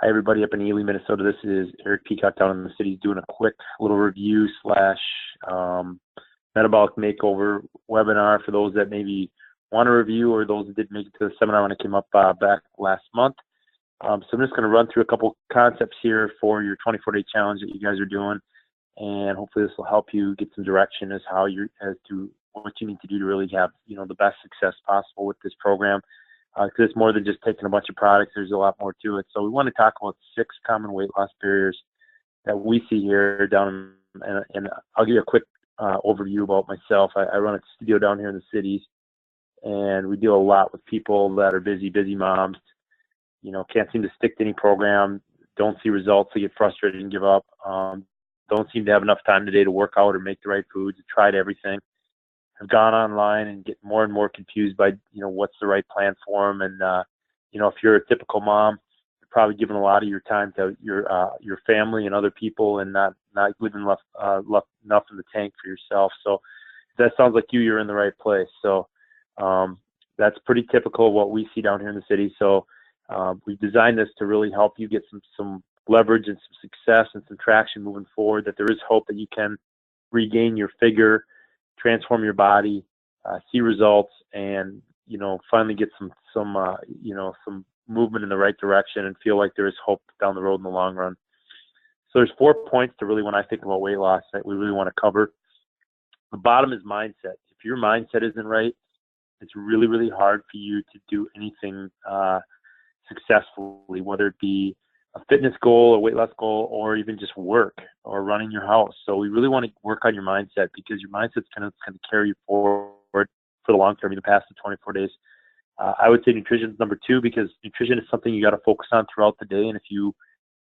Hi, everybody up in Ely, Minnesota. This is Eric Peacock down in the city doing a quick little review slash metabolic makeover webinar for those that maybe want to review or those that didn't make it to the seminar when it came up back last month. So I'm just going to run through a couple concepts here for your 24-day challenge that you guys are doing, and hopefully this will help you get some direction as to what you need to do to really have the best success possible with this program. Because it's more than just taking a bunch of products. There's a lot more to it. So we want to talk about 6 common weight loss barriers that we see here down in, and I'll give you a quick overview about myself. I run a studio down here in the cities, and we deal a lot with people that are busy moms, can't seem to stick to any program, don't see results, they get frustrated and give up, don't seem to have enough time today to work out or make the right foods, tried everything. Have gone online and get more and more confused by, what's the right plan for them. And, if you're a typical mom, you're probably giving a lot of your time to your family and other people and not leaving enough in the tank for yourself. So if that sounds like you're in the right place. So that's pretty typical of what we see down here in the city. So we designed this to really help you get some leverage and some success and some traction moving forward, that there is hope that you can regain your figure, transform your body, see results, and finally get some movement in the right direction and feel like there is hope down the road in the long run. So there's 4 points to really, when I think about weight loss, that we really want to cover. The bottom is mindset. If your mindset isn't right, it's really, really hard for you to do anything successfully, whether it be a fitness goal, a weight loss goal, or even just work or running your house. So we really want to work on your mindset, because your mindset's going to carry you forward for the long term, past the 24 days. I would say nutrition is number 2, because nutrition is something you got to focus on throughout the day. And if you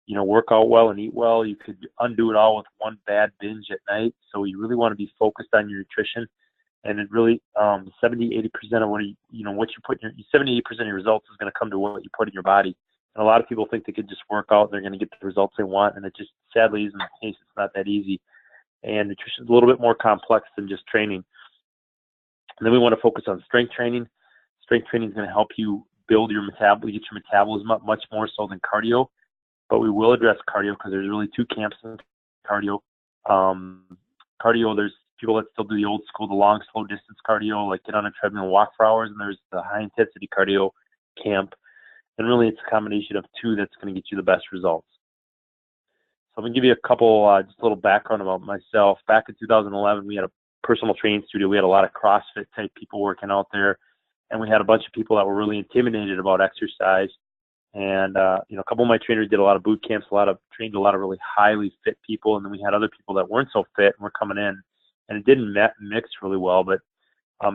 work out well and eat well, you could undo it all with one bad binge at night. So you really want to be focused on your nutrition. And it really, 70-80% of what you put in 70-80% of your results is going to come to what you put in your body. And a lot of people think they could just work out and they're going to get the results they want, and it just sadly isn't the case. It's not that easy. And nutrition is a little bit more complex than just training. And then we want to focus on strength training. Strength training is going to help you build your get your metabolism up much more so than cardio. But we will address cardio, because there's really 2 camps in cardio. Cardio, there's people that still do the old school, the long, slow distance cardio, like get on a treadmill and walk for hours, and there's the high intensity cardio camp. And really, it's a combination of 2 that's going to get you the best results. So I'm going to give you a couple, just a little background about myself. Back in 2011, we had a personal training studio. We had a lot of CrossFit type people working out there, and we had a bunch of people that were really intimidated about exercise. And a couple of my trainers did a lot of boot camps, trained a lot of really highly fit people, and then we had other people that weren't so fit and were coming in, and it didn't mix really well. But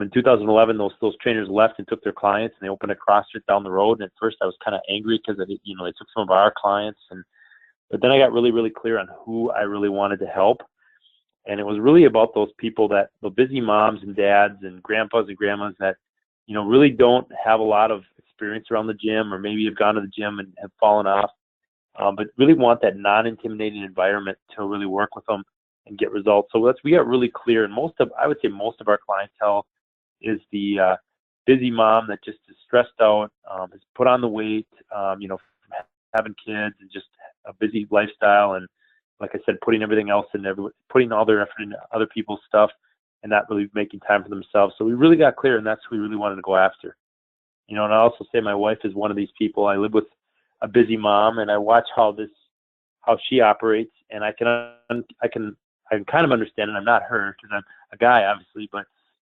in 2011, those trainers left and took their clients, and they opened a CrossFit down the road. And at first, I was kind of angry because they took some of our clients, but then I got really, really clear on who I really wanted to help, and it was really about those people, that the busy moms and dads and grandpas and grandmas that really don't have a lot of experience around the gym, or maybe have gone to the gym and have fallen off, but really want that non-intimidating environment to really work with them and get results. So we got really clear, and I would say most of our clientele is the busy mom that just is stressed out, has put on the weight, from having kids and just a busy lifestyle, and like I said, putting everything else in, putting all their effort into other people's stuff and not really making time for themselves. So we really got clear, and that's what we really wanted to go after. And I also say my wife is one of these people. I live with a busy mom, and I watch how she operates, and I can kind of understand it. I'm not her, because I'm a guy, obviously,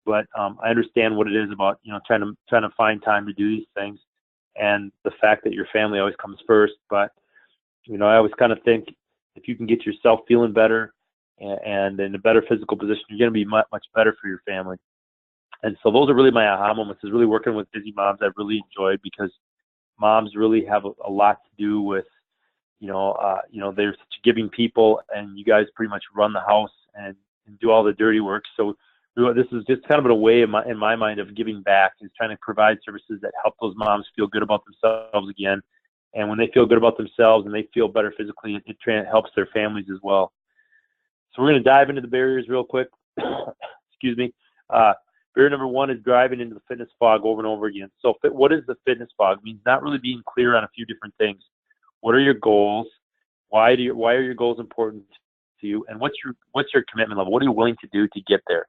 but I understand what it is about, trying to find time to do these things, and the fact that your family always comes first. But, I always kind of think, if you can get yourself feeling better and in a better physical position, you're going to be much, much better for your family. And so those are really my aha moments, is really working with busy moms. I've really enjoyed, because moms really have a lot to do with, they're such giving people, and you guys pretty much run the house and do all the dirty work. So this is just kind of a way in my mind of giving back, is trying to provide services that help those moms feel good about themselves again. And when they feel good about themselves and they feel better physically, it helps their families as well. So we're going to dive into the barriers real quick. Excuse me. Barrier number 1 is driving into the fitness fog over and over again. So what is the fitness fog? It means not really being clear on a few different things. What are your goals? Why are your goals important to you? And what's your commitment level? What are you willing to do to get there?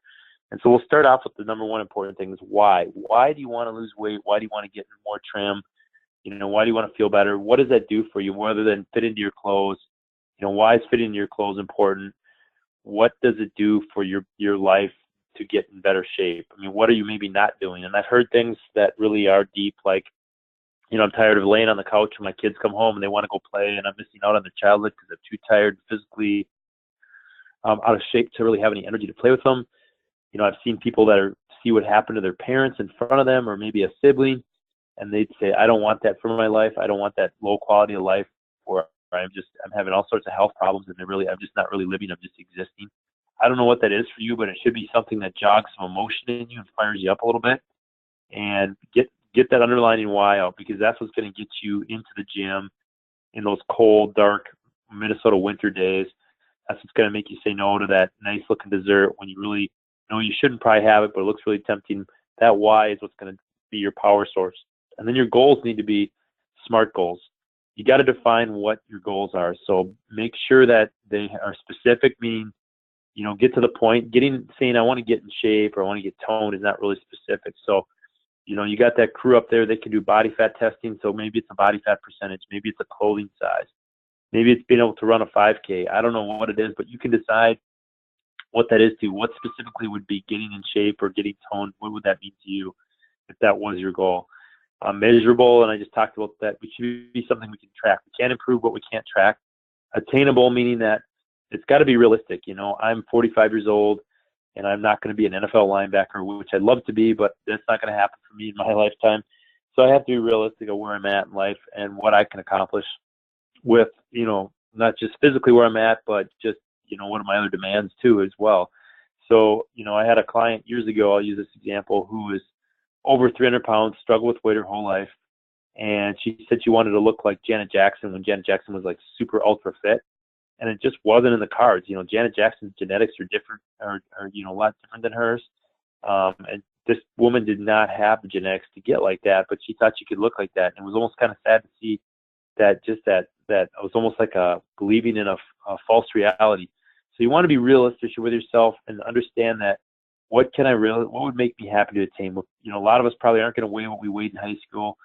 And so we'll start off with the number one important thing is why. Why do you want to lose weight? Why do you want to get more trim? Why do you want to feel better? What does that do for you, rather than fit into your clothes? Why is fitting into your clothes important? What does it do for your life to get in better shape? I mean, what are you maybe not doing? And I've heard things that really are deep, like, I'm tired of laying on the couch when my kids come home and they want to go play, and I'm missing out on their childhood because they're too tired, physically out of shape to really have any energy to play with them. I've seen people that see what happened to their parents in front of them, or maybe a sibling, and they'd say, I don't want that for my life. I don't want that low quality of life, or I'm having all sorts of health problems, and I'm just not really living. I'm just existing. I don't know what that is for you, but it should be something that jogs some emotion in you and fires you up a little bit, and get that underlying why out, because that's what's going to get you into the gym in those cold, dark Minnesota winter days. That's what's going to make you say no to that nice looking dessert when you really know you shouldn't probably have it, but it looks really tempting. That why is what's going to be your power source. And then your goals need to be SMART goals. You got to define what your goals are. So make sure that they are specific, meaning, get to the point. Saying I want to get in shape or I want to get toned is not really specific. So, you got that crew up there, they can do body fat testing. So maybe it's a body fat percentage. Maybe it's a clothing size. Maybe it's being able to run a 5K. I don't know what it is, but you can decide what that is to you. What specifically would be getting in shape or getting toned? What would that mean to you if that was your goal? Measurable, and I just talked about that. It should be something we can track. We can't improve what we can't track. Attainable, meaning that it's got to be realistic. I'm 45 years old, and I'm not going to be an NFL linebacker, which I'd love to be, but that's not going to happen for me in my lifetime. So I have to be realistic of where I'm at in life and what I can accomplish with, not just physically where I'm at, but just, what are my other demands too as well. So, I had a client years ago, I'll use this example, who was over 300 pounds, struggled with weight her whole life. And she said she wanted to look like Janet Jackson when Janet Jackson was like super ultra fit. And it just wasn't in the cards. Janet Jackson's genetics are different, are a lot different than hers. And this woman did not have the genetics to get like that, but she thought she could look like that. And it was almost kind of sad to see that it was almost like believing in a false reality. So you want to be realistic with yourself and understand that what would make me happy to attain? A lot of us probably aren't going to weigh what we weighed in high school,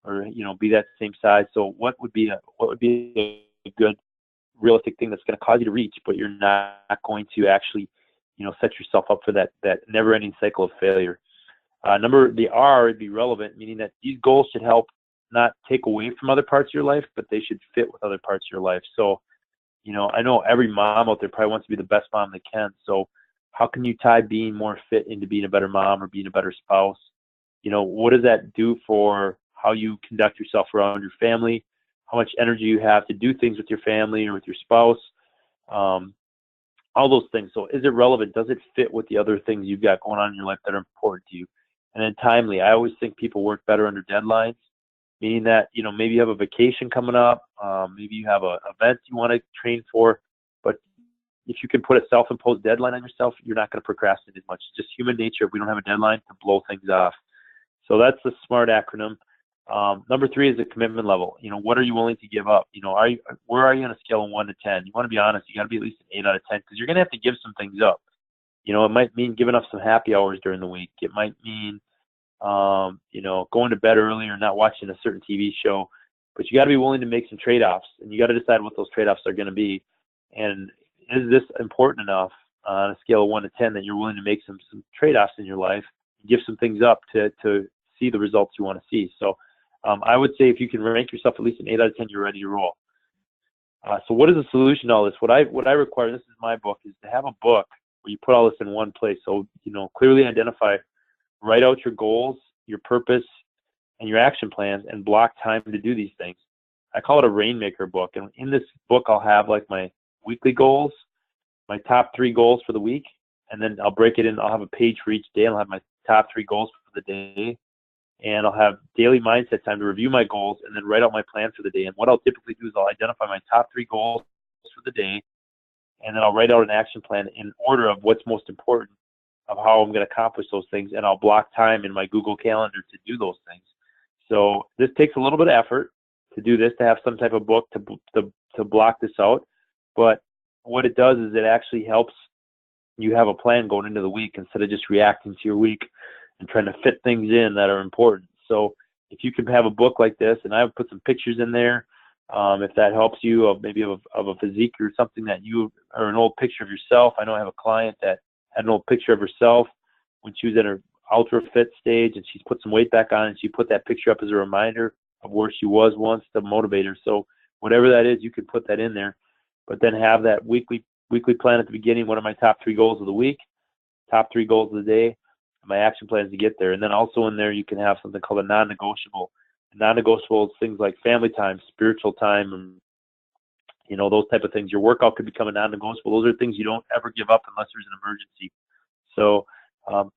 or be that same size. So what would be a good realistic thing that's going to cause you to reach, but you're not going to actually, set yourself up for that never-ending cycle of failure. The R would be relevant, meaning that these goals should help not take away from other parts of your life, but they should fit with other parts of your life. So, I know every mom out there probably wants to be the best mom they can. So how can you tie being more fit into being a better mom or being a better spouse? What does that do for how you conduct yourself around your family, how much energy you have to do things with your family or with your spouse, all those things. So is it relevant? Does it fit with the other things you've got going on in your life that are important to you? And then timely. I always think people work better under deadlines, meaning that, maybe you have a vacation coming up, maybe you have an event you want to train for, but if you can put a self-imposed deadline on yourself, you're not going to procrastinate as much. It's just human nature. If we don't have a deadline, to blow things off. So that's the SMART acronym. Number 3 is the commitment level. What are you willing to give up? Where are you on a scale of 1 to 10? You want to be honest. You got to be at least an 8 out of 10, because you're going to have to give some things up. It might mean giving up some happy hours during the week. It might mean, going to bed early or not watching a certain TV show. But you got to be willing to make some trade-offs, and you got to decide what those trade-offs are going to be. And is this important enough on a scale of 1 to 10 that you're willing to make some trade-offs in your life, give some things up to see the results you want to see? So I would say if you can rank yourself at least an 8 out of 10, you're ready to roll. So what is the solution to all this? What I require, this is my book, is to have a book where you put all this in one place. So, clearly identify, write out your goals, your purpose, and your action plans, and block time to do these things. I call it a rainmaker book. And in this book, I'll have like my weekly goals, my top 3 goals for the week, and then I'll break it in. I'll have a page for each day. I'll have my top 3 goals for the day, and I'll have daily mindset time to review my goals and then write out my plan for the day. And what I'll typically do is I'll identify my top 3 goals for the day, and then I'll write out an action plan in order of what's most important, of how I'm going to accomplish those things, and I'll block time in my Google Calendar to do those things. So this takes a little bit of effort to do this, to have some type of book to block this out. But what it does is it actually helps you have a plan going into the week instead of just reacting to your week and trying to fit things in that are important. So if you can have a book like this, and I would put some pictures in there, if that helps you, of maybe of a physique or something that you, or an old picture of yourself. I know I have a client that had an old picture of herself when she was at her ultra fit stage, and she's put some weight back on, and she put that picture up as a reminder of where she was once to motivate her. So whatever that is, you could put that in there, but then have that weekly plan at the beginning. What are my top 3 goals of the week, top 3 goals of the day, my action plans to get there. And then also in there, you can have something called a non-negotiable. Non-negotiable is things like family time, spiritual time, and those type of things. Your workout could become a non-negotiable. Those are things you don't ever give up unless there's an emergency. So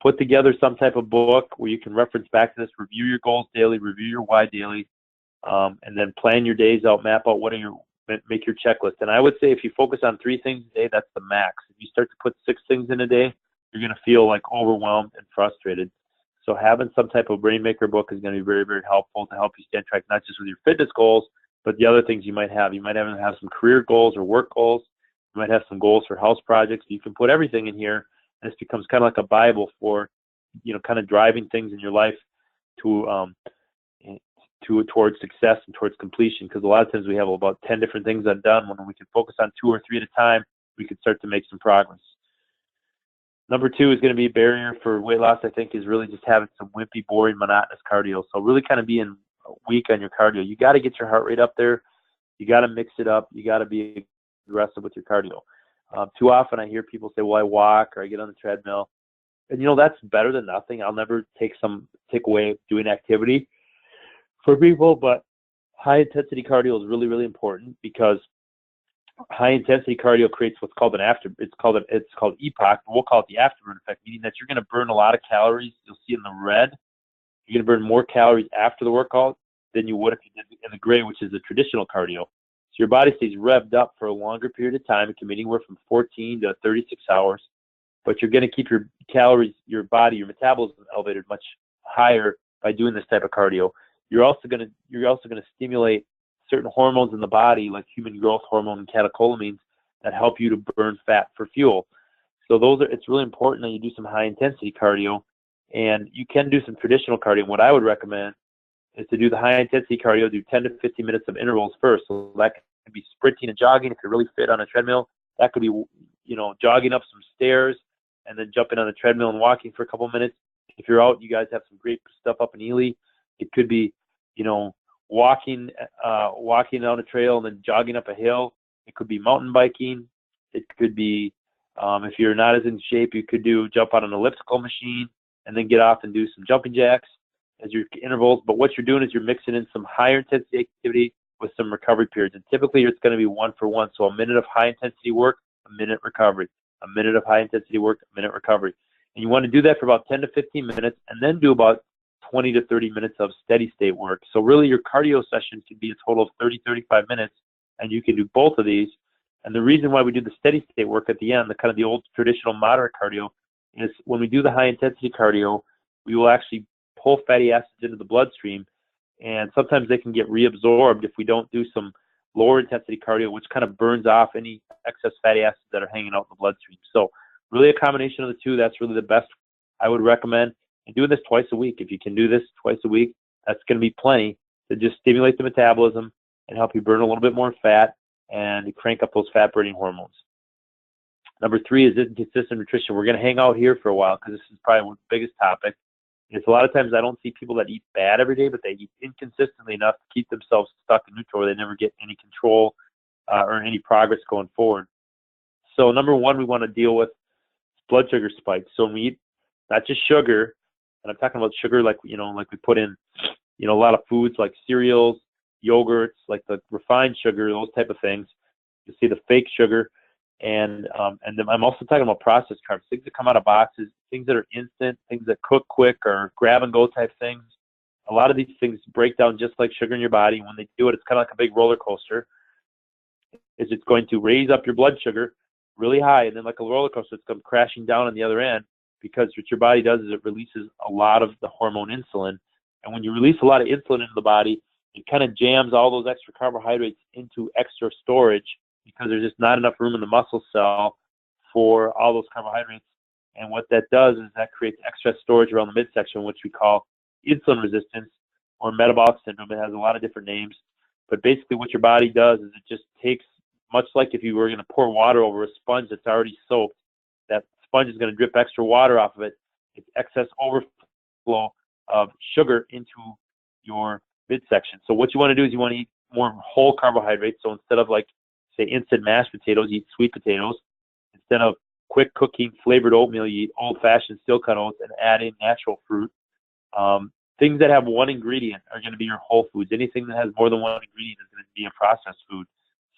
put together some type of book where you can reference back to this, review your goals daily, review your why daily, and then plan your days out, map out make your checklist. And I would say if you focus on 3 things a day, that's the max. If you start to put 6 things in a day, you're going to feel like overwhelmed and frustrated. So having some type of Brainmaker book is going to be very, very helpful to help you stay on track, not just with your fitness goals, but the other things you might have. You might have some career goals or work goals. You might have some goals for house projects. You can put everything in here, and this becomes kind of like a Bible for, kind of driving things in your life towards success and towards completion. Because a lot of times we have about 10 different things undone. When we can focus on 2 or 3 at a time, we can start to make some progress. Number 2 is going to be a barrier for weight loss, I think, is really just having some wimpy, boring, monotonous cardio. So really kind of being weak on your cardio. You got to get your heart rate up there. You got to mix it up. You got to be aggressive with your cardio. Too often I hear people say, well, I walk or I get on the treadmill. And, that's better than nothing. I'll never take away doing activity for people, but high-intensity cardio is really, really important, because high-intensity cardio creates what's called it's called EPOC, but we'll call it the afterburn effect, meaning that you're going to burn a lot of calories. You'll see in the red, you're going to burn more calories after the workout than you would if you did in the gray, which is the traditional cardio. So your body stays revved up for a longer period of time. It can be anywhere from 14 to 36 hours, but you're going to keep your calories, your metabolism elevated much higher by doing this type of cardio. You're also going to stimulate certain hormones in the body, like human growth hormone and catecholamines, that help you to burn fat for fuel. So it's really important that you do some high intensity cardio, and you can do some traditional cardio. What I would recommend is to do the high intensity cardio, do 10 to 15 minutes of intervals first. So that could be sprinting and jogging if you're really fit on a treadmill. That could be, jogging up some stairs and then jumping on the treadmill and walking for a couple minutes. If you're out, you guys have some great stuff up in Ely. It could be, walking down a trail and then jogging up a hill. It could be mountain biking. It could be, if you're not as in shape, you could jump on an elliptical machine and then get off and do some jumping jacks as your intervals. But what you're doing is you're mixing in some higher intensity activity with some recovery periods. And typically it's going to be 1 for 1. So a minute of high intensity work, a minute recovery, a minute of high intensity work, a minute recovery. And you want to do that for about 10 to 15 minutes, and then do about 20 to 30 minutes of steady state work. So really your cardio session can be a total of 30, 35 minutes, and you can do both of these. And the reason why we do the steady state work at the end, the old traditional moderate cardio, is when we do the high intensity cardio, we will actually pull fatty acids into the bloodstream, and sometimes they can get reabsorbed if we don't do some lower intensity cardio, which kind of burns off any excess fatty acids that are hanging out in the bloodstream. So really a combination of the two, that's really the best I would recommend. And doing this twice a week. If you can do this twice a week, that's going to be plenty to just stimulate the metabolism and help you burn a little bit more fat and crank up those fat-burning hormones. Number 3 is inconsistent nutrition. We're going to hang out here for a while because this is probably one of the biggest topics. It's a lot of times I don't see people that eat bad every day, but they eat inconsistently enough to keep themselves stuck in neutral, where they never get any control or any progress going forward. So number 1, we want to deal with blood sugar spikes. So when we eat not just sugar, and I'm talking about sugar like we put in, a lot of foods like cereals, yogurts, like the refined sugar, those type of things. You see the fake sugar, and then I'm also talking about processed carbs, things that come out of boxes, things that are instant, things that cook quick or grab and go type things. A lot of these things break down just like sugar in your body. And when they do it, it's kind of like a big roller coaster. It's going to raise up your blood sugar really high, and then like a roller coaster, it's come crashing down on the other end. Because what your body does is it releases a lot of the hormone insulin. And when you release a lot of insulin into the body, it kind of jams all those extra carbohydrates into extra storage because there's just not enough room in the muscle cell for all those carbohydrates. And what that does is that creates extra storage around the midsection, which we call insulin resistance or metabolic syndrome. It has a lot of different names. But basically what your body does is it just takes, much like if you were going to pour water over a sponge that's already soaked, that sponge is going to drip extra water off of it. It's excess overflow of sugar into your midsection. So what you want to do is you want to eat more whole carbohydrates. So instead of, like, say, instant mashed potatoes, you eat sweet potatoes. Instead of quick cooking flavored oatmeal, you eat old-fashioned steel-cut oats and add in natural fruit. Things that have one ingredient are going to be your whole foods. Anything that has more than one ingredient is going to be a processed food.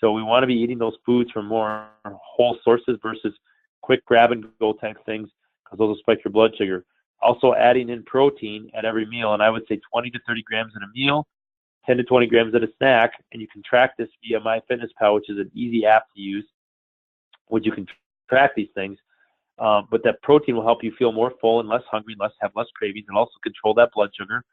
So we want to be eating those foods from more whole sources versus quick grab-and-go type things, because those will spike your blood sugar. Also adding in protein at every meal, and I would say 20 to 30 grams in a meal, 10 to 20 grams at a snack, and you can track this via MyFitnessPal, which is an easy app to use, which you can track these things. But that protein will help you feel more full and less hungry, have less cravings, and also control that blood sugar.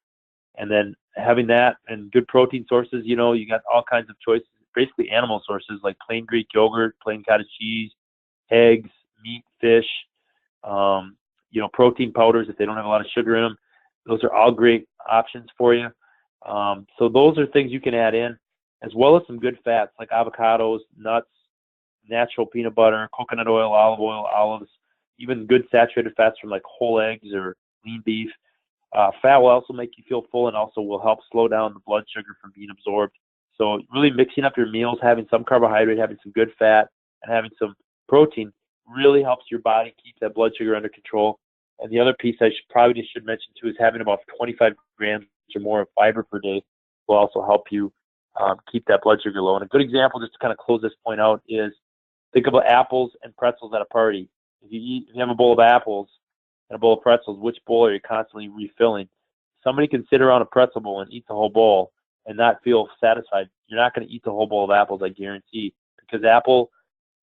And then having that and good protein sources, you got all kinds of choices, basically animal sources like plain Greek yogurt, plain cottage cheese, eggs, meat, fish, protein powders if they don't have a lot of sugar in them. Those are all great options for you. So those are things you can add in, as well as some good fats like avocados, nuts, natural peanut butter, coconut oil, olives, even good saturated fats from like whole eggs or lean beef. Fat will also make you feel full and also will help slow down the blood sugar from being absorbed. So really mixing up your meals, having some carbohydrate, having some good fat, and having some protein really helps your body keep that blood sugar under control. And the other piece I should mention too is having about 25 grams or more of fiber per day will also help you keep that blood sugar low. And a good example, just to kind of close this point out, is think about apples and pretzels at a party. If you have a bowl of apples and a bowl of pretzels, which bowl are you constantly refilling? Somebody can sit around a pretzel bowl and eat the whole bowl and not feel satisfied. You're not going to eat the whole bowl of apples, I guarantee, because apple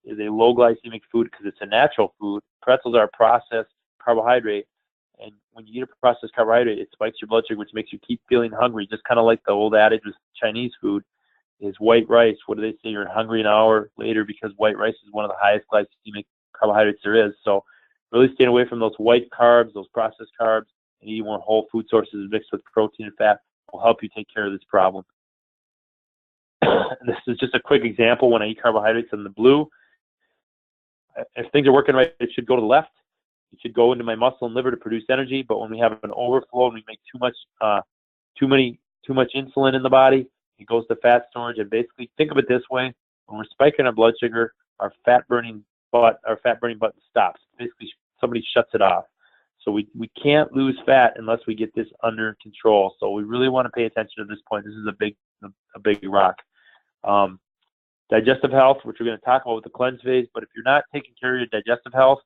is a low glycemic food because it's a natural food. Pretzels are a processed carbohydrate, and when you eat a processed carbohydrate, it spikes your blood sugar, which makes you keep feeling hungry, just kind of like the old adage with Chinese food is white rice. What do they say? You're hungry an hour later, because white rice is one of the highest glycemic carbohydrates there is. So really staying away from those white carbs, those processed carbs, and eating more whole food sources mixed with protein and fat will help you take care of this problem. This is just a quick example. When I eat carbohydrates in the blue, if things are working right, it should go to the left. It should go into my muscle and liver to produce energy. But when we have an overflow and we make too much insulin in the body, it goes to fat storage. And basically, think of it this way: when we're spiking our blood sugar, our fat burning button stops. Basically, somebody shuts it off. So we can't lose fat unless we get this under control. So we really want to pay attention to this point. This is a big rock. Digestive health, which we're going to talk about with the cleanse phase. But if you're not taking care of your digestive health,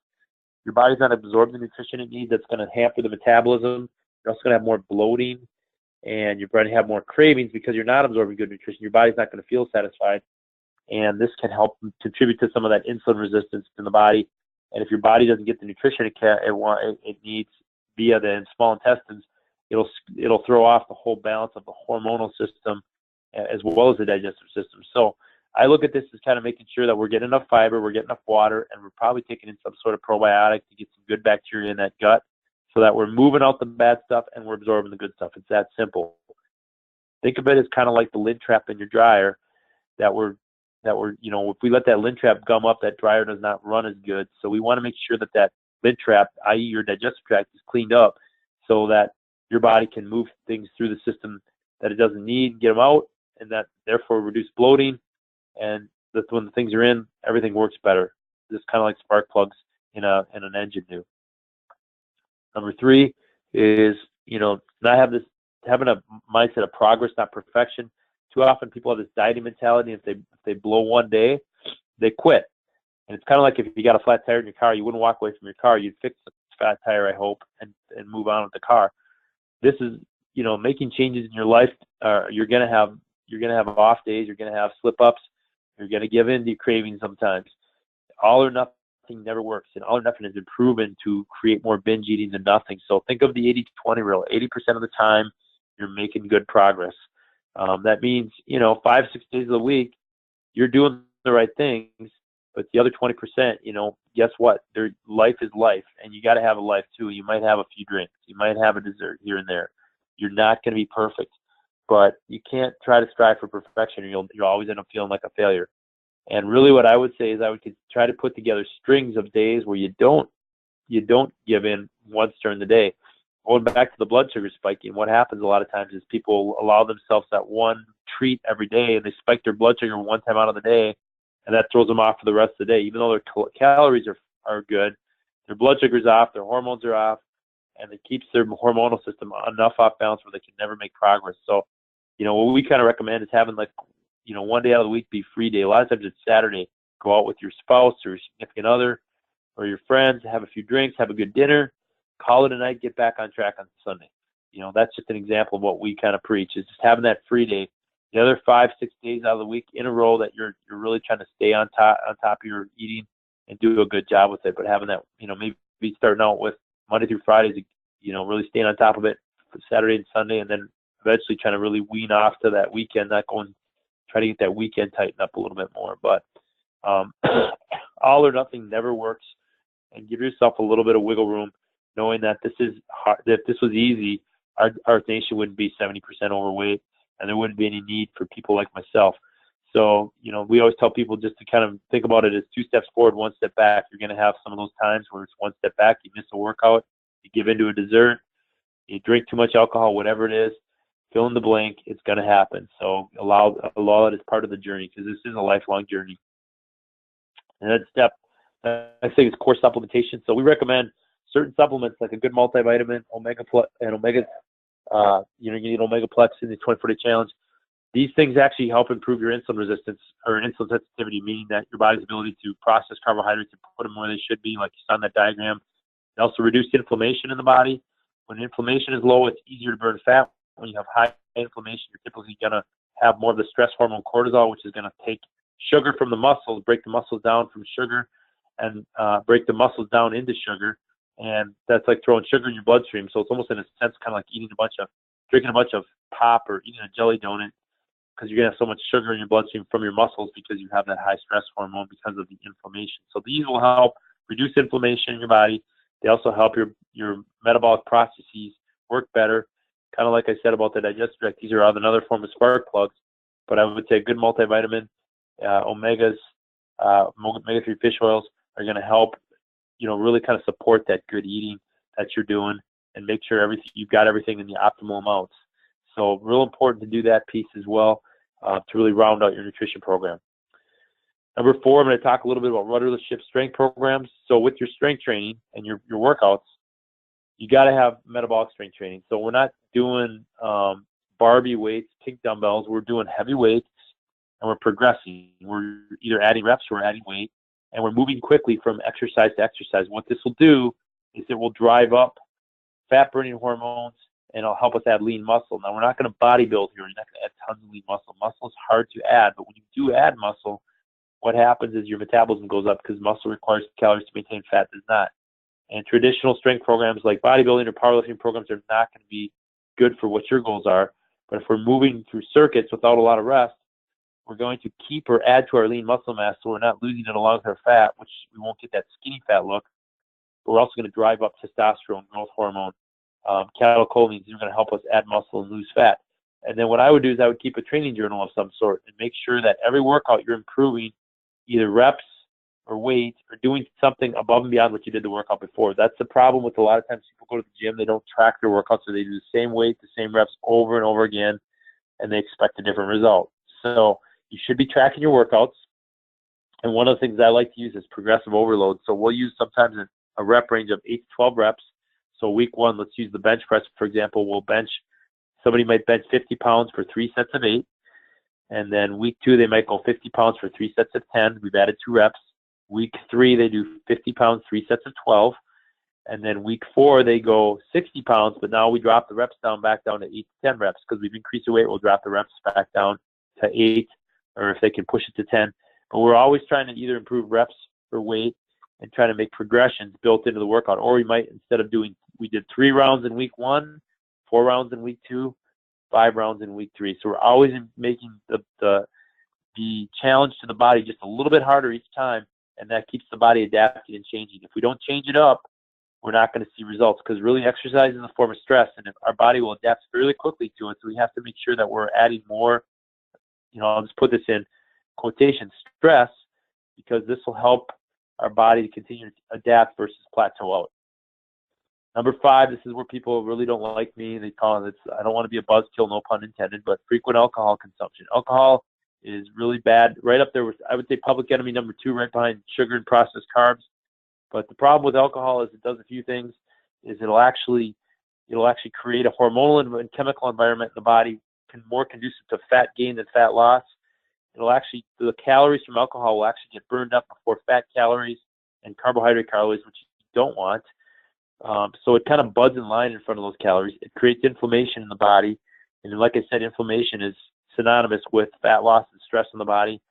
your body's not absorbing the nutrition it needs. That's going to hamper the metabolism. You're also going to have more bloating, and you're going to have more cravings because you're not absorbing good nutrition. Your body's not going to feel satisfied, and this can help contribute to some of that insulin resistance in the body. And if your body doesn't get the nutrition it needs via the small intestines, it'll throw off the whole balance of the hormonal system as well as the digestive system. So I look at this as kind of making sure that we're getting enough fiber, we're getting enough water, and we're probably taking in some sort of probiotic to get some good bacteria in that gut so that we're moving out the bad stuff and we're absorbing the good stuff. It's that simple. Think of it as kind of like the lint trap in your dryer that we're if we let that lint trap gum up, that dryer does not run as good. So we want to make sure that lint trap, i.e. your digestive tract, is cleaned up so that your body can move things through the system that it doesn't need, get them out, and that therefore reduce bloating. And when the things are in, everything works better. It's kind of like spark plugs in an engine do. Number 3 is, having a mindset of progress, not perfection. Too often people have this dieting mentality. If they blow one day, they quit. And it's kind of like if you got a flat tire in your car, you wouldn't walk away from your car. You'd fix the flat tire, I hope, and move on with the car. This is, making changes in your life. You're gonna have off days. You're gonna have slip ups. You're gonna give in to your cravings sometimes. All or nothing never works, and all or nothing has been proven to create more binge eating than nothing. So think of the 80-20 rule. 80% of the time, you're making good progress. That means, 5, 6 days of the week, you're doing the right things, but the other 20%, guess what? Life is life, and you got to have a life too. You might have a few drinks. You might have a dessert here and there. You're not going to be perfect, but you can't try to strive for perfection, or you'll always end up feeling like a failure. And really what I would say is I would try to put together strings of days where you don't give in once during the day. Going back to the blood sugar spiking, what happens a lot of times is people allow themselves that one treat every day, and they spike their blood sugar one time out of the day, and that throws them off for the rest of the day. Even though their calories are good, their blood sugar's off, their hormones are off, and it keeps their hormonal system enough off balance where they can never make progress. So, what we kind of recommend is having one day out of the week be free day. A lot of times it's Saturday. Go out with your spouse or your significant other or your friends, have a few drinks, have a good dinner, call it a night, get back on track on Sunday. That's just an example of what we kind of preach, is just having that free day. The other 5, 6 days out of the week in a row that you're really trying to stay on top of your eating and do a good job with it. But having that, maybe starting out with Monday through Fridays, really staying on top of it for Saturday and Sunday, and then eventually trying to really wean off to that weekend, try to get that weekend tightened up a little bit more. But all or nothing never works, and give yourself a little bit of wiggle room, knowing that this is hard. If this was easy, our nation wouldn't be 70% overweight, and there wouldn't be any need for people like myself. So, we always tell people just to kind of think about it as 2 steps forward, 1 step back. You're going to have some of those times where it's 1 step back, you miss a workout, you give into a dessert, you drink too much alcohol, whatever it is, fill in the blank, it's going to happen. So allow it as part of the journey, because this is a lifelong journey. And that step, I think, is core supplementation. So we recommend certain supplements like a good multivitamin, omega and omega. You need Omegaplex in the 24-day challenge. These things actually help improve your insulin resistance or insulin sensitivity, meaning that your body's ability to process carbohydrates and put them where they should be, like you saw in that diagram. It also reduces inflammation in the body. When inflammation is low, it's easier to burn fat. When you have high inflammation, you're typically going to have more of the stress hormone cortisol, which is going to take sugar from the muscles, break the muscles down from sugar, and break the muscles down into sugar. And that's like throwing sugar in your bloodstream. So it's almost in a sense kind of like drinking a bunch of pop or eating a jelly donut, because you're going to have so much sugar in your bloodstream from your muscles because you have that high stress hormone because of the inflammation. So these will help reduce inflammation in your body. They also help your metabolic processes work better. Kind of like I said about the digestive tract, these are another form of spark plugs. But I would say good multivitamin, omegas, omega-3 fish oils are going to help, really kind of support that good eating that you're doing and make sure you've got everything in the optimal amounts. So real important to do that piece as well to really round out your nutrition program. Number 4, I'm going to talk a little bit about rudderless shift strength programs. So with your strength training and your workouts, you got to have metabolic strength training. So we're not doing Barbie weights, pink dumbbells. We're doing heavy weights, and we're progressing. We're either adding reps or adding weight, and we're moving quickly from exercise to exercise. What this will do is it will drive up fat-burning hormones, and it'll help us add lean muscle. Now, we're not going to bodybuild here. You're not going to add tons of lean muscle. Muscle is hard to add, but when you do add muscle, what happens is your metabolism goes up because muscle requires calories to maintain, fat does not. And traditional strength programs like bodybuilding or powerlifting programs are not going to be good for what your goals are. But if we're moving through circuits without a lot of rest, we're going to keep or add to our lean muscle mass, so we're not losing it along with our fat, which we won't get that skinny fat look. But we're also going to drive up testosterone, growth hormone, catecholamines. These are going to help us add muscle and lose fat. And then what I would do is I would keep a training journal of some sort and make sure that every workout you're improving either reps or weight or doing something above and beyond what you did the workout before. That's the problem with a lot of times people go to the gym, they don't track their workouts, so they do the same weight, the same reps over and over again, and they expect a different result. So you should be tracking your workouts. And one of the things I like to use is progressive overload. So we'll use sometimes a rep range of 8 to 12 reps. So week 1, let's use the bench press, for example. Somebody might bench 50 pounds for 3 sets of 8. And then week 2, they might go 50 pounds for 3 sets of 10. We've added 2 reps. Week 3, they do 50 pounds, 3 sets of 12. And then week 4, they go 60 pounds, but now we drop the reps back down to 8 to 10 reps because we've increased the weight. We'll drop the reps back down to 8, or if they can push it to 10. But we're always trying to either improve reps or weight and trying to make progressions built into the workout. Or we might, instead of we did 3 rounds in week 1, 4 rounds in week 2, 5 rounds in week 3. So we're always making the challenge to the body just a little bit harder each time, and that keeps the body adapting and changing. If we don't change it up, we're not going to see results, because really exercise is a form of stress, and if our body will adapt fairly quickly to it. So we have to make sure that we're adding more, I'll just put this in quotation, stress, because this will help our body to continue to adapt versus plateau out. Number 5, this is where people really don't like me. They call it, I don't want to be a buzzkill, no pun intended, but frequent alcohol consumption. Alcohol is really bad, right up there with, I would say, public enemy number 2, right behind sugar and processed carbs. But the problem with alcohol is it does a few things. It'll actually create a hormonal and chemical environment in the body more conducive to fat gain than fat loss. The calories from alcohol will actually get burned up before fat calories and carbohydrate calories, which you don't want. So it kind of buds in line in front of those calories. It creates inflammation in the body. And like I said, inflammation is synonymous with fat loss and stress in the body.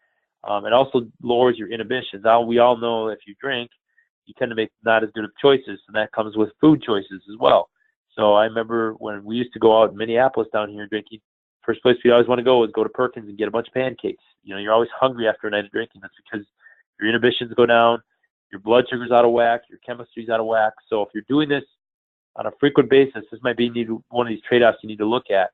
It also lowers your inhibitions. Now, we all know if you drink, you tend to make not as good of choices, and that comes with food choices as well. So I remember when we used to go out in Minneapolis down here drinking, first place we always want to go is go to Perkins and get a bunch of pancakes. You're always hungry after a night of drinking. That's because your inhibitions go down, your blood sugar's out of whack, your chemistry's out of whack. So if you're doing this on a frequent basis, this might be one of these trade-offs you need to look at.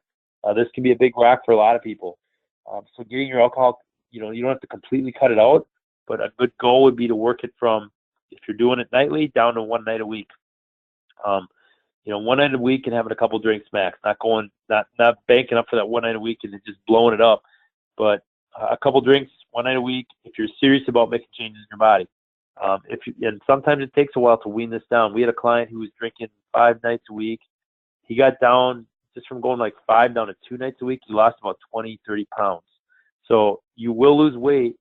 This can be a big rock for a lot of people. So getting your alcohol, you don't have to completely cut it out, but a good goal would be to work it from, if you're doing it nightly, down to 1 night a week. 1 night a week and having a couple drinks max, not banking up for that 1 night a week and then just blowing it up, but a couple drinks 1 night a week if you're serious about making changes in your body. And sometimes it takes a while to wean this down. We had a client who was drinking 5 nights a week. He got down just from going like 5 down to 2 nights a week. He lost about 20, 30 pounds. So you will lose weight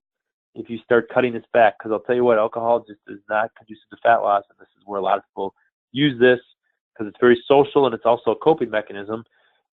if you start cutting this back, because I'll tell you what, alcohol just is not conducive to fat loss, and this is where a lot of people use this because it's very social and it's also a coping mechanism.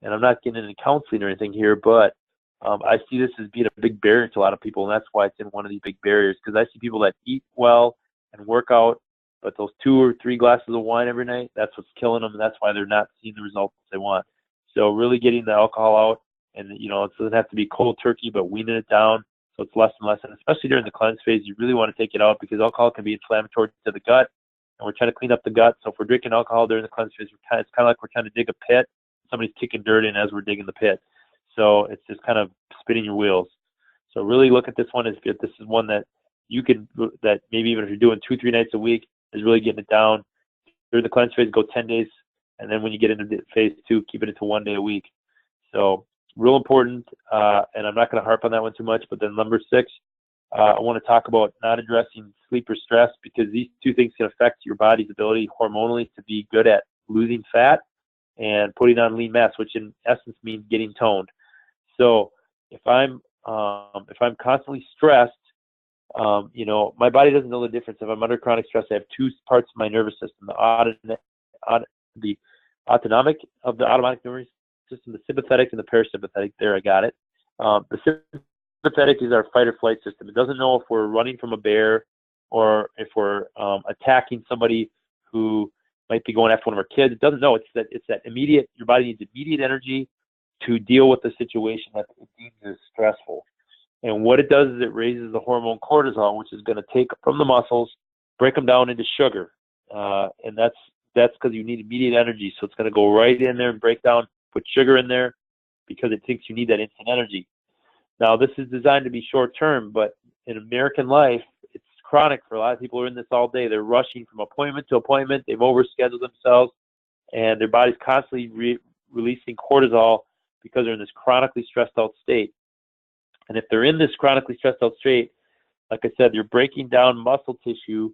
And I'm not getting into counseling or anything here, but I see this as being a big barrier to a lot of people, and that's why it's in one of these big barriers, because I see people that eat well and work out, but those 2 or 3 glasses of wine every night, that's what's killing them, and that's why they're not seeing the results they want. So really getting the alcohol out, and it doesn't have to be cold turkey, but weaning it down so it's less and less. And especially during the cleanse phase, you really want to take it out, because alcohol can be inflammatory to the gut, and we're trying to clean up the gut. So if we're drinking alcohol during the cleanse phase, it's kind of like we're trying to dig a pit. Somebody's kicking dirt in as we're digging the pit. So it's just kind of spinning your wheels. So really look at this one as if this is one that that maybe even if you're doing 2-3 nights a week, is really getting it down. During the cleanse phase, go 10 days. And then when you get into phase 2, keep it into 1 day a week. So real important. And I'm not going to harp on that one too much. But then number 6, I want to talk about not addressing sleep or stress, because these 2 things can affect your body's ability hormonally to be good at losing fat and putting on lean mass, which in essence means getting toned. So if I'm constantly stressed, my body doesn't know the difference. If I'm under chronic stress, I have 2 parts of my nervous system: the autonomic of the autonomic nervous system, the sympathetic and the parasympathetic. There, I got it. The sympathetic is our fight or flight system. It doesn't know if we're running from a bear or if we're attacking somebody who might be going after one of our kids. It doesn't know. It's that immediate. Your body needs immediate energy to deal with the situation that it deems as stressful. And what it does is it raises the hormone cortisol, which is going to take from the muscles, break them down into sugar, and that's because you need immediate energy. So it's going to go right in there and break down, put sugar in there, because it thinks you need that instant energy. Now, this is designed to be short term, but in American life, it's chronic for a lot of people who are in this all day. They're rushing from appointment to appointment. They've overscheduled themselves, and their body's constantly releasing cortisol because they're in this chronically stressed out state. And if they're in this chronically stressed out state, like I said, you're breaking down muscle tissue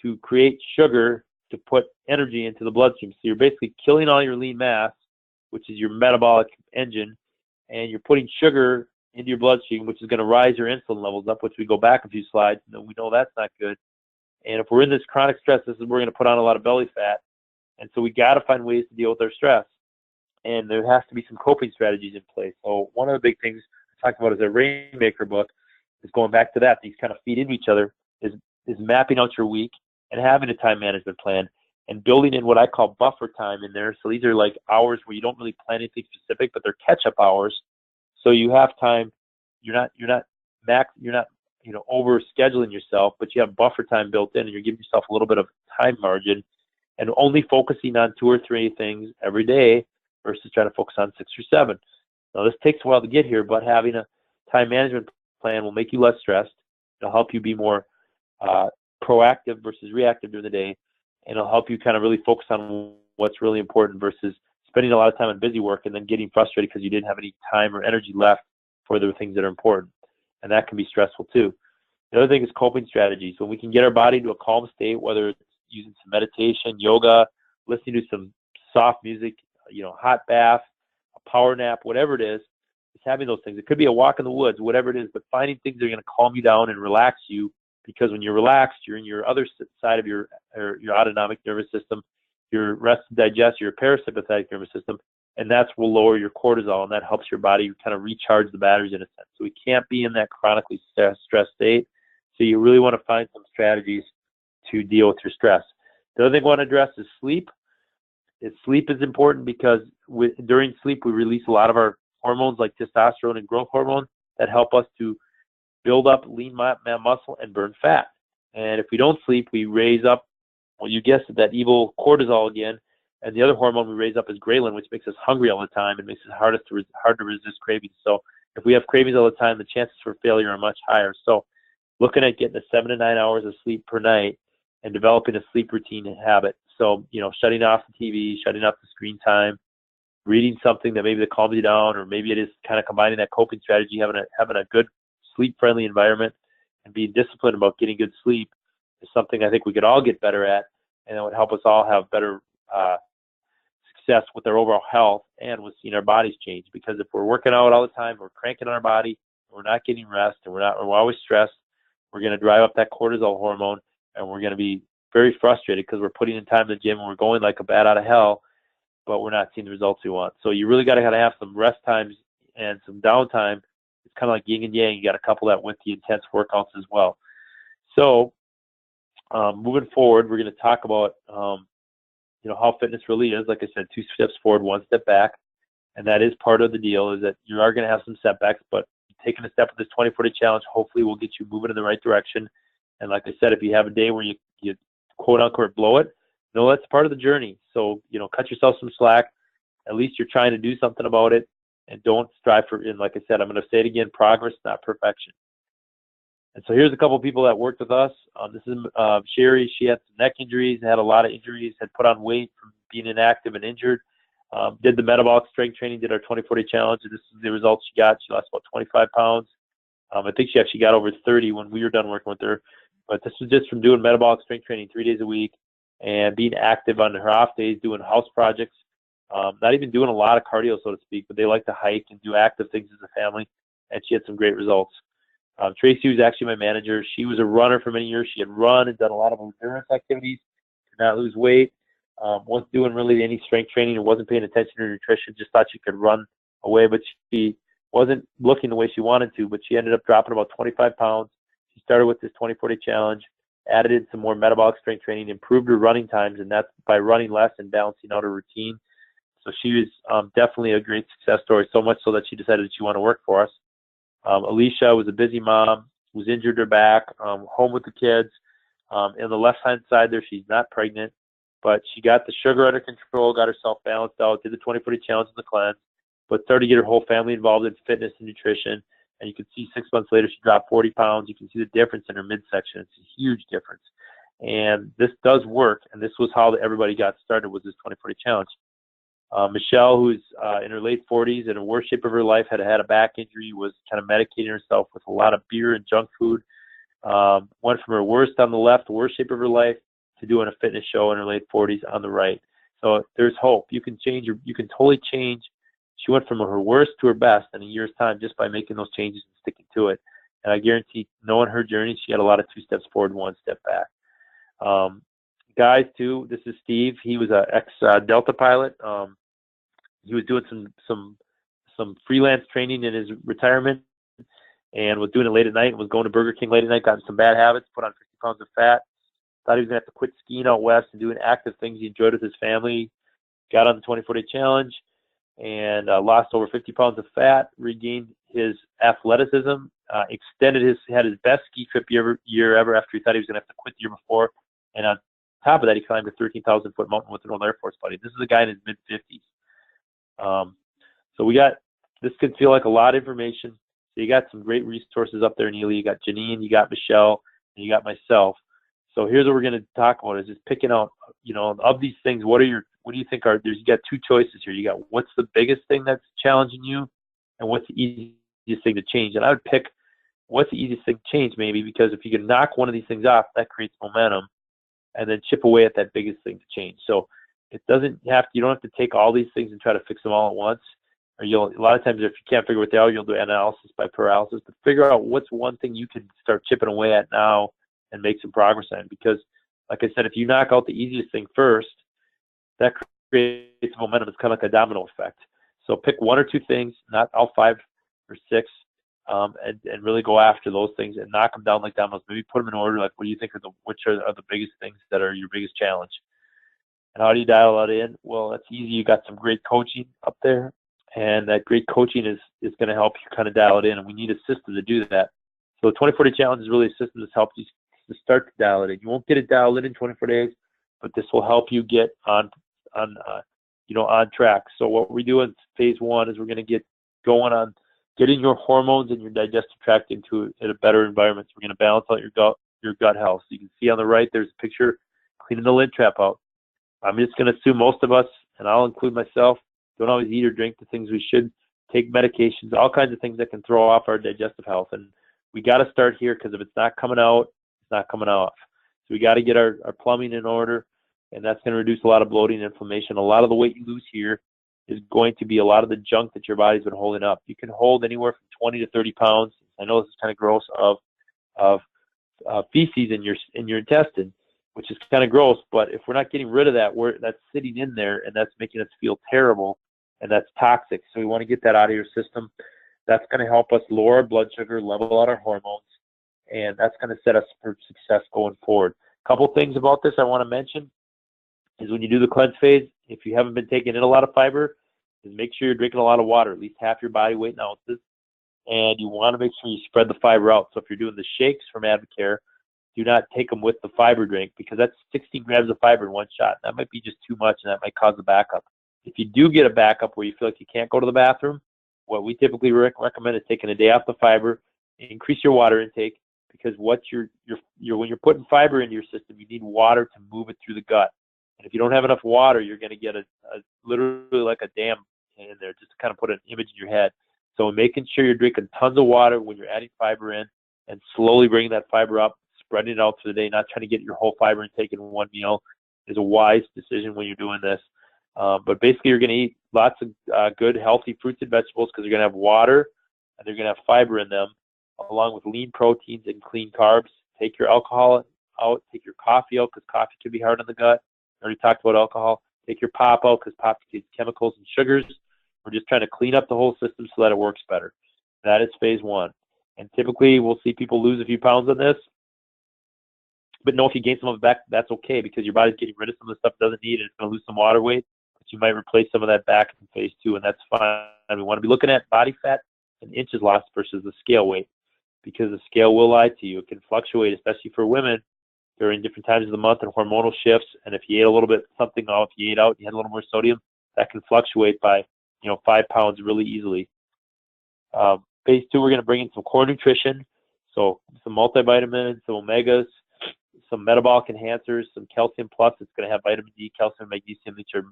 to create sugar to put energy into the bloodstream. So you're basically killing all your lean mass, which is your metabolic engine, and you're putting sugar into your bloodstream, which is going to rise your insulin levels up, which we go back a few slides, and we know that's not good. And if we're in this chronic stress, this is where we're going to put on a lot of belly fat. And so we got to find ways to deal with our stress. And there has to be some coping strategies in place. So one of the big things I talked about is a Rainmaker book, is going back to that. These kind of feed into each other, is mapping out your week and having a time management plan. and building in what I call buffer time in there. So these are like hours where you don't really plan anything specific, but they're catch-up hours. So you have time. You're not over scheduling yourself, but you have buffer time built in, and you're giving yourself a little bit of time margin, and only focusing on 2 or 3 things every day versus trying to focus on 6 or 7. Now this takes a while to get here, but having a time management plan will make you less stressed. It'll help you be more proactive versus reactive during the day, and it'll help you kind of really focus on what's really important versus spending a lot of time on busy work and then getting frustrated because you didn't have any time or energy left for the things that are important. And that can be stressful too. The other thing is coping strategies. When we can get our body to a calm state, whether it's using some meditation, yoga, listening to some soft music, hot bath, a power nap, whatever it is, it's having those things. It could be a walk in the woods, whatever it is, but finding things that are going to calm you down and relax you, because when you're relaxed, you're in your other side of your autonomic nervous system, your rest and digest, your parasympathetic nervous system, and that's will lower your cortisol, and that helps your body kind of recharge the batteries in a sense. So we can't be in that chronically stressed state. So you really want to find some strategies to deal with your stress. The other thing I want to address is sleep. Sleep is important because during sleep we release a lot of our hormones like testosterone and growth hormone that help us to build up lean muscle and burn fat. And if we don't sleep, we raise up, well, you guessed it, that evil cortisol again. And the other hormone we raise up is ghrelin, which makes us hungry all the time and makes it hard to resist cravings. So if we have cravings all the time, the chances for failure are much higher. So looking at getting 7 to 9 hours of sleep per night and developing a sleep routine and habit. So, shutting off the TV, shutting off the screen time, reading something that maybe that calms you down, or maybe it is kind of combining that coping strategy, having a good sleep-friendly environment and being disciplined about getting good sleep is something I think we could all get better at, and it would help us all have better success with our overall health and with seeing our bodies change. Because if we're working out all the time, we're cranking on our body, we're not getting rest, and we're always stressed, we're going to drive up that cortisol hormone, and we're going to be very frustrated because we're putting in time in the gym and we're going like a bat out of hell, but we're not seeing the results we want. So you really got to have some rest times and some downtime. It's kind of like yin and yang. You got to couple that with the intense workouts as well. So moving forward, we're going to talk about how fitness really is. Like I said, 2 steps forward, 1 step back, and that is part of the deal. Is that you are going to have some setbacks, but taking a step with this 24-day challenge hopefully will get you moving in the right direction. And like I said, if you have a day where you quote unquote blow it, no, that's part of the journey. So cut yourself some slack. At least you're trying to do something about it, and don't strive for. And like I said, I'm going to say it again: progress, not perfection. And so here's a couple of people that worked with us. This is Sherry. She had some neck injuries, had a lot of injuries, had put on weight from being inactive and injured. Did the metabolic strength training, did our 24-day challenge, and this is the results she got. She lost about 25 pounds. I think she actually got over 30 when we were done working with her. But this was just from doing metabolic strength training 3 days a week and being active on her off days, doing house projects, not even doing a lot of cardio, so to speak, but they like to hike and do active things as a family, and she had some great results. Tracy was actually my manager. She was a runner for many years. She had run and done a lot of endurance activities, could not lose weight, wasn't doing really any strength training and wasn't paying attention to her nutrition, just thought she could run away, but she wasn't looking the way she wanted to, but she ended up dropping about 25 pounds. She started with this 24-day challenge, added in some more metabolic strength training, improved her running times, and that's by running less and balancing out her routine. So she was definitely a great success story, so much so that she decided she wanted to work for us. Alicia was a busy mom, was injured her back, home with the kids. In the left-hand side there, she's not pregnant, but she got the sugar under control, got herself balanced out, did the 24-day challenge and the cleanse, but started to get her whole family involved in fitness and nutrition. And you can see 6 months later, she dropped 40 pounds. You can see the difference in her midsection. It's a huge difference. And this does work. And this was how everybody got started, was this 24-day challenge. Michelle, who's in her late 40s, in the worst shape of her life, had a back injury, was kind of medicating herself with a lot of beer and junk food. Went from her worst on the left, worst shape of her life, to doing a fitness show in her late 40s on the right. So there's hope. You can totally change. She went from her worst to her best in a year's time just by making those changes and sticking to it. And I guarantee, knowing her journey, she had a lot of 2 steps forward, 1 step back. Guys, too, this is Steve. He was an ex-Delta pilot. He was doing some freelance training in his retirement and was doing it late at night and was going to Burger King late at night, got in some bad habits, put on 50 pounds of fat. thought he was going to have to quit skiing out west and doing active things he enjoyed with his family. Got on the 24-day challenge and lost over 50 pounds of fat, regained his athleticism, had his best ski trip year ever after he thought he was going to have to quit the year before. And on top of that, he climbed a 13,000-foot mountain with an old Air Force buddy. This is a guy in his mid-50s. So this could feel like a lot of information. So you got some great resources up there in Ely. You got Janine, you got Michelle, and you got myself. So here's what we're going to talk about is just picking out, of these things, what do you think you got two choices here. You got what's the biggest thing that's challenging you and what's the easiest thing to change. And I would pick what's the easiest thing to change maybe, because if you can knock one of these things off, that creates momentum, and then chip away at that biggest thing to change. So you don't have to take all these things and try to fix them all at once. Or a lot of times if you can't figure what they are, you'll do analysis by paralysis, but figure out what's one thing you can start chipping away at now and make some progress on. Because like I said, if you knock out the easiest thing first, that creates momentum. It's kind of like a domino effect. So pick one or two things, not all 5 or 6, and really go after those things and knock them down like dominoes. Maybe put them in order. Like, what do you think which are the biggest things that are your biggest challenge? And how do you dial that in? Well, that's easy. You got some great coaching up there, and that great coaching is going to help you kind of dial it in. And we need a system to do that. So the 24-day challenge is really a system that's helped you to start to dial it in. You won't get it dialed in 24 days, but this will help you get on track. So what we do in phase 1 is we're going to get going on getting your hormones and your digestive tract into a better environment. So we're going to balance out your gut health. So you can see on the right, there's a picture cleaning the lint trap out. I'm just going to assume most of us, and I'll include myself, don't always eat or drink the things we should, take medications, all kinds of things that can throw off our digestive health. And we got to start here, because if it's not coming out, it's not coming off. So we got to get our plumbing in order, and that's going to reduce a lot of bloating and inflammation. A lot of the weight you lose here is going to be a lot of the junk that your body's been holding up. You can hold anywhere from 20 to 30 pounds. I know this is kind of gross, of feces in your intestine, which is kind of gross. But if we're not getting rid of that, that's sitting in there, and that's making us feel terrible, and that's toxic. So we want to get that out of your system. That's going to help us lower our blood sugar, level out our hormones, and that's going to set us for success going forward. A couple things about this I want to mention is when you do the cleanse phase, if you haven't been taking in a lot of fiber, is make sure you're drinking a lot of water, at least half your body weight in ounces, and you want to make sure you spread the fiber out. So if you're doing the shakes from Advocare, do not take them with the fiber drink, because that's 16 grams of fiber in one shot. That might be just too much, and that might cause a backup. If you do get a backup where you feel like you can't go to the bathroom, what we typically recommend is taking a day off the fiber, increase your water intake, because when you're putting fiber into your system, you need water to move it through the gut. And if you don't have enough water, you're going to get a literally like a dam in there, just to kind of put an image in your head. So making sure you're drinking tons of water when you're adding fiber in, and slowly bringing that fiber up, spreading it out through the day, not trying to get your whole fiber intake in one meal, is a wise decision when you're doing this. But basically, you're going to eat lots of good, healthy fruits and vegetables, because they're going to have water and they're going to have fiber in them, along with lean proteins and clean carbs. Take your alcohol out, take your coffee out, because coffee can be hard on the gut. I already talked about alcohol. Take your pop out, because pop contains chemicals and sugars. We're just trying to clean up the whole system so that it works better. That is phase 1. And typically, we'll see people lose a few pounds on this. But no, if you gain some of it back, that's okay, because your body's getting rid of some of the stuff it doesn't need, and it's going to lose some water weight. But you might replace some of that back in phase 2, and that's fine. And we want to be looking at body fat and inches lost versus the scale weight, because the scale will lie to you. It can fluctuate, especially for women, during different times of the month and hormonal shifts. And if you ate a little bit something off, if you ate out, you had a little more sodium, that can fluctuate by 5 pounds really easily. Phase 2, we're going to bring in some core nutrition, so some multivitamins, some omegas, some metabolic enhancers, some calcium plus. It's going to have vitamin D, calcium, magnesium, which are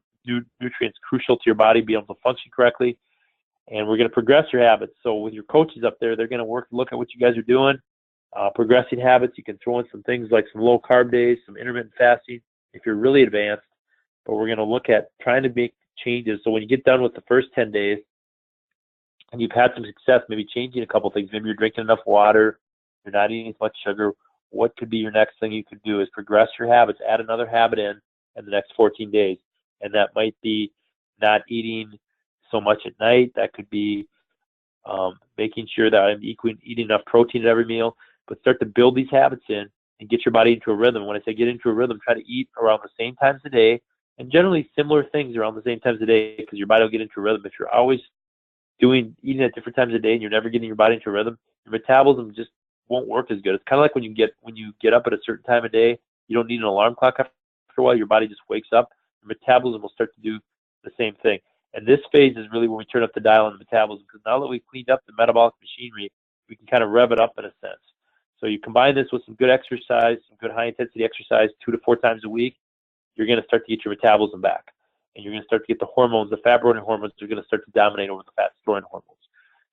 nutrients crucial to your body being able to function correctly. And we're going to progress your habits. So with your coaches up there, they're going to look at what you guys are doing, progressing habits. You can throw in some things like some low carb days, some intermittent fasting if you're really advanced. But we're going to look at trying to make changes. So when you get done with the first 10 days and you've had some success, maybe changing a couple things, maybe you're drinking enough water, you're not eating as much sugar, what could be your next thing you could do is progress your habits, add another habit in the next 14 days. And that might be not eating so much at night. That could be making sure that I'm eating enough protein at every meal. But start to build these habits in, and get your body into a rhythm. When I say get into a rhythm, try to eat around the same times a day, and generally similar things around the same times a day, because your body will get into a rhythm. If you're always eating at different times of day and you're never getting your body into a rhythm, your metabolism just won't work as good. It's kind of like when you get up at a certain time of day, you don't need an alarm clock after a while, your body just wakes up. Your metabolism will start to do the same thing. And this phase is really when we turn up the dial on the metabolism, because now that we've cleaned up the metabolic machinery, we can kind of rev it up in a sense. So you combine this with some good exercise, some good high-intensity exercise 2 to 4 times a week, you're going to start to get your metabolism back. And you're going to start to get the hormones, the fat-burning hormones are going to start to dominate over the fat-storing hormones.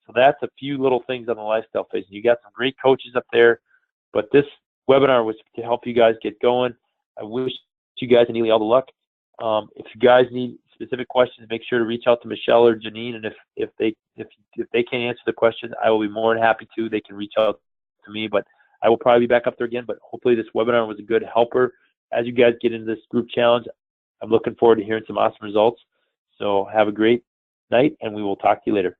So that's a few little things on the lifestyle phase. And you got some great coaches up there, but this webinar was to help you guys get going. I wish you guys and Ely all the luck. If you guys need specific questions, make sure to reach out to Michelle or Janine, and if they can't answer the question, I will be more than happy to. They can reach out to me, but I will probably be back up there again. But hopefully this webinar was a good helper as you guys get into this group challenge. I'm looking forward to hearing some awesome results. So have a great night, and we will talk to you later.